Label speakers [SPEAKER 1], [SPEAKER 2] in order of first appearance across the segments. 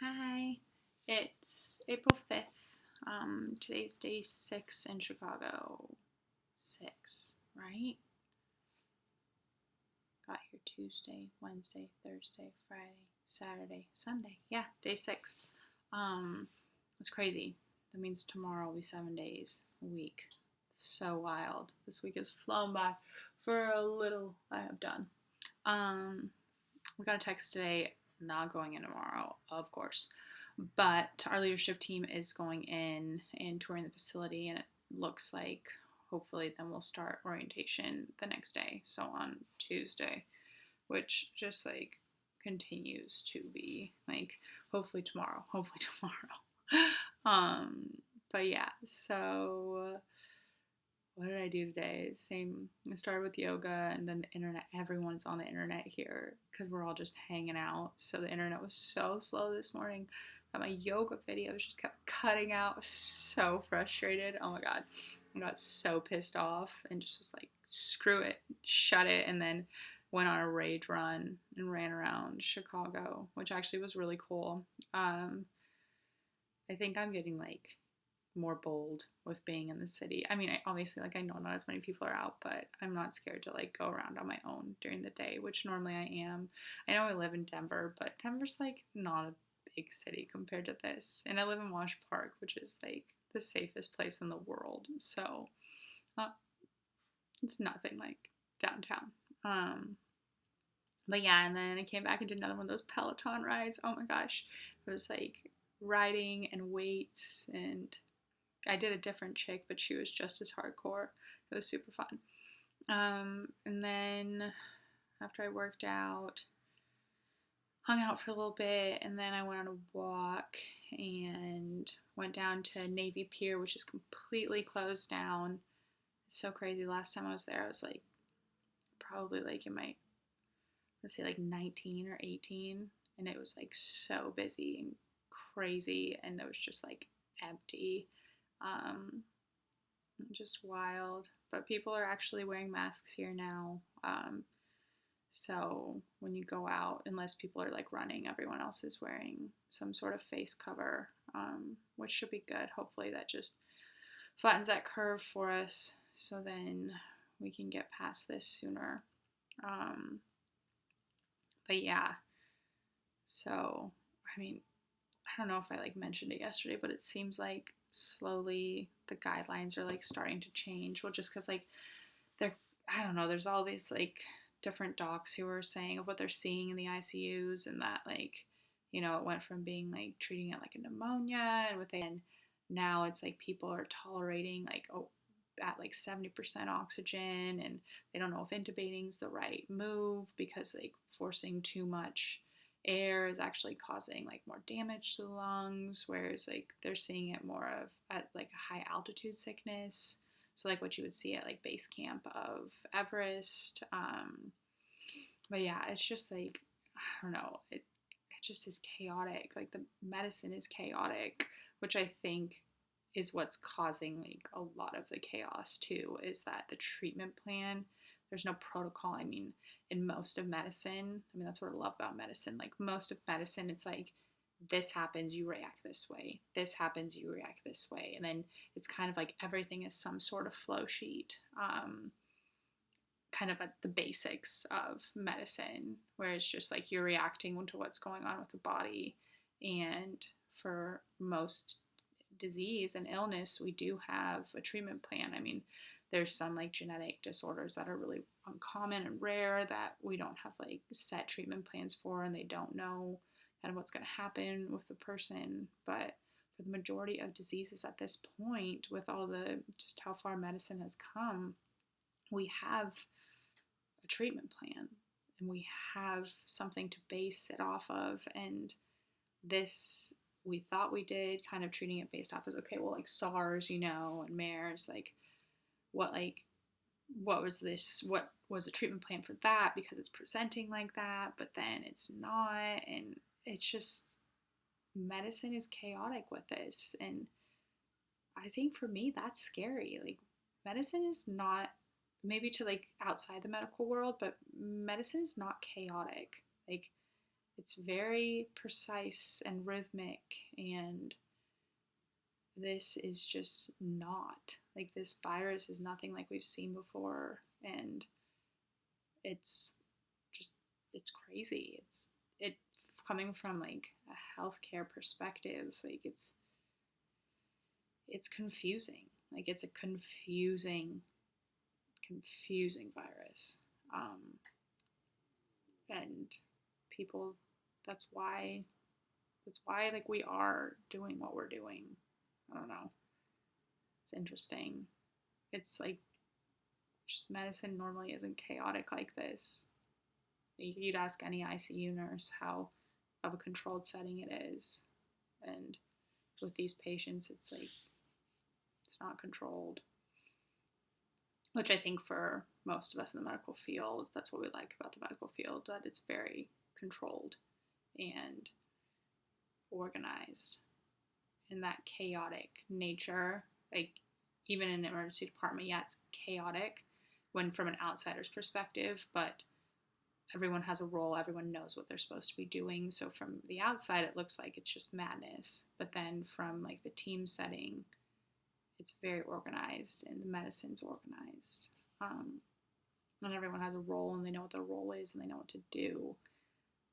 [SPEAKER 1] Hi, it's April 5th. Today's day 6 in Chicago. 6, right? Got here Tuesday, Wednesday, Thursday, Friday, Saturday, Sunday. Yeah, day 6. It's crazy. That means tomorrow will be 7 days a week. So wild. This week has flown by for a little I have done. Um, we got a text today, not going in tomorrow, of course. But our leadership team is going in and touring the facility, and it looks like hopefully then we'll start orientation the next day. So on Tuesday, which just like continues to be like hopefully tomorrow. um, but yeah, so what did I do today? Same. I started with yoga and then the internet. Everyone's on the internet here because we're all just hanging out. So the internet was so slow this morning that my yoga videos just kept cutting out. I was so frustrated. Oh my God. I got so pissed off and just was like, screw it, shut it. And then went on a rage run and ran around Chicago, which actually was really cool. I think I'm getting like more bold with being in the city. I mean, obviously, like I know not as many people are out, but I'm not scared to like go around on my own during the day, which normally I am. I know I live in Denver, but Denver's like not a big city compared to this. And I live in Wash Park, which is like the safest place in the world. So uh, it's nothing like downtown. Um, but yeah, and then I came back and did another one of those Peloton rides. Oh my gosh, it was like riding and weights, and I did a different chick, but she was just as hardcore. It was super fun. And then after I worked out, hung out for a little bit, and then I went on a walk and went down to Navy Pier, which is completely closed down. It's so crazy. Last time I was there, I was like probably like in my, let's say like 19 or 18, and it was like so busy and crazy, and it was just like empty. Um, just wild. But people are actually wearing masks here now. So when you go out, unless people are like running, everyone else is wearing some sort of face cover, which should be good. Hopefully that just flattens that curve for us so then we can get past this sooner. Um, but yeah, so I mean, I don't know if I like mentioned it yesterday, but it seems like slowly the guidelines are like starting to change. Well, just because like they're, I don't know, there's all these like different docs who are saying of what they're seeing in the ICUs, and that like, it went from being like treating it like a pneumonia and now it's like people are tolerating like, oh, at like 70% oxygen, and they don't know if intubating is the right move because like forcing too much air is actually causing like more damage to the lungs, whereas like they're seeing it more of at like a high altitude sickness, so like what you would see at like base camp of Everest. But yeah, it's just like, I don't know, it just is chaotic. Like the medicine is chaotic, which I think is what's causing like a lot of the chaos too, is that the treatment plan, there's no protocol. I mean, in most of medicine, I mean that's what I love about medicine. Like most of medicine, it's like this happens, you react this way. This happens, you react this way. And then it's kind of like everything is some sort of flow sheet. Kind of at the basics of medicine, where it's just like you're reacting to what's going on with the body. And for most disease and illness, we do have a treatment plan. I mean, there's some like genetic disorders that are really uncommon and rare that we don't have like set treatment plans for, and they don't know kind of what's going to happen with the person. But for the majority of diseases at this point, with all the just how far medicine has come, we have a treatment plan and we have something to base it off of. And this, we thought we did, kind of treating it based off as, okay, well, like SARS, and MERS, what was this, what was the treatment plan for that, because it's presenting like that, but then it's not. And it's just, medicine is chaotic with this. And I think for me, that's scary. Like, medicine is not, maybe to like outside the medical world, but medicine is not chaotic. Like, it's very precise and rhythmic, and this is just not. Like, this virus is nothing like we've seen before, and it's just, it's crazy. It coming from like a healthcare perspective, like it's confusing. Like, it's a confusing virus. And people, that's why like we are doing what we're doing. I don't know. It's interesting. It's like, just medicine normally isn't chaotic like this. You'd ask any ICU nurse how of a controlled setting it is. And with these patients, it's like, it's not controlled. Which I think for most of us in the medical field, that's what we like about the medical field, that it's very controlled and organized. And that chaotic nature, like, even in an emergency department, yeah, it's chaotic when from an outsider's perspective, but everyone has a role, everyone knows what they're supposed to be doing. So from the outside, it looks like it's just madness. But then from like the team setting, it's very organized, and the medicine's organized. And everyone has a role, and they know what their role is, and they know what to do.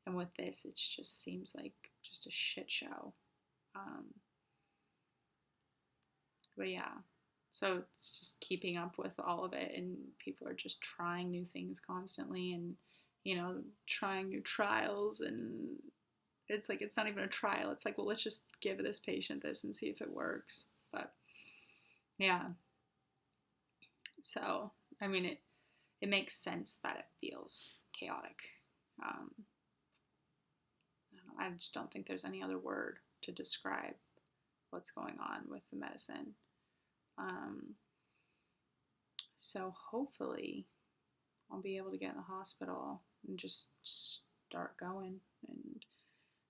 [SPEAKER 1] And with this, it just seems like just a shit show. But yeah, so it's just keeping up with all of it, and people are just trying new things constantly, and trying new trials, and it's like, it's not even a trial. It's like, well, let's just give this patient this and see if it works. But yeah, so I mean, it makes sense that it feels chaotic. I just don't think there's any other word to describe what's going on with the medicine. So hopefully I'll be able to get in the hospital and just start going. And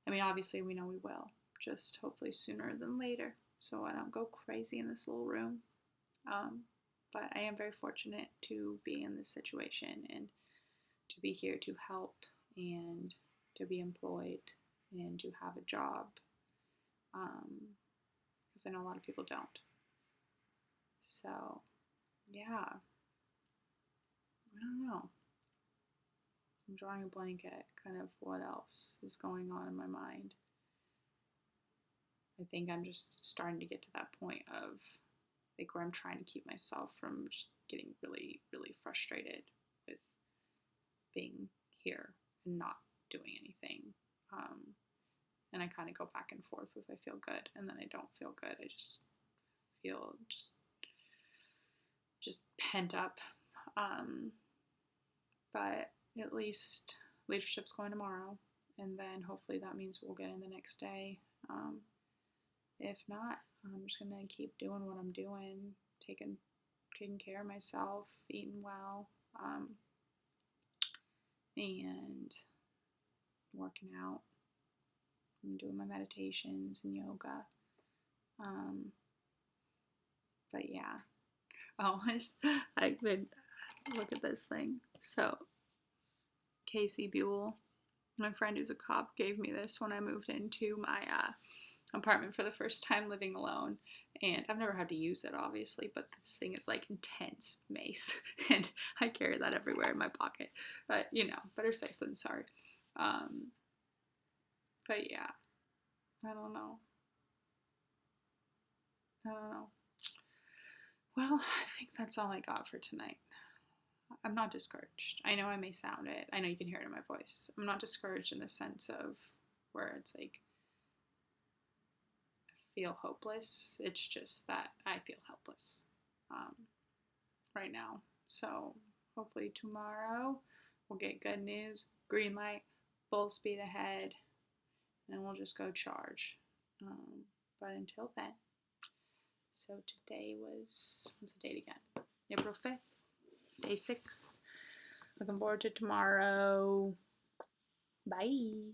[SPEAKER 1] I mean, obviously we know we will, just hopefully sooner than later, so I don't go crazy in this little room. But I am very fortunate to be in this situation and to be here to help and to be employed and to have a job, because I know a lot of people don't. So yeah, I don't know. I'm drawing a blank at kind of what else is going on in my mind. I think I'm just starting to get to that point of like where I'm trying to keep myself from just getting really, really frustrated with being here and not doing anything. And I kind of go back and forth with, I feel good, and then I don't feel good. I just feel just pent up. But at least leadership's going tomorrow, and then hopefully that means we'll get in the next day. If not, I'm just gonna keep doing what I'm doing, taking care of myself, eating well, and working out. I'm doing my meditations and yoga. But yeah. Oh, I could look at this thing. So, Casey Buell, my friend who's a cop, gave me this when I moved into my apartment for the first time living alone. And I've never had to use it, obviously, but this thing is like intense mace. And I carry that everywhere in my pocket. But, better safe than sorry. But yeah, I don't know. Well, I think that's all I got for tonight. I'm not discouraged. I know I may sound it. I know you can hear it in my voice. I'm not discouraged in the sense of where it's like I feel hopeless. It's just that I feel helpless right now. So hopefully tomorrow we'll get good news, green light, full speed ahead, and we'll just go charge. But until then, so today what's the date again? April 5th, day 6. Looking forward to tomorrow. Bye.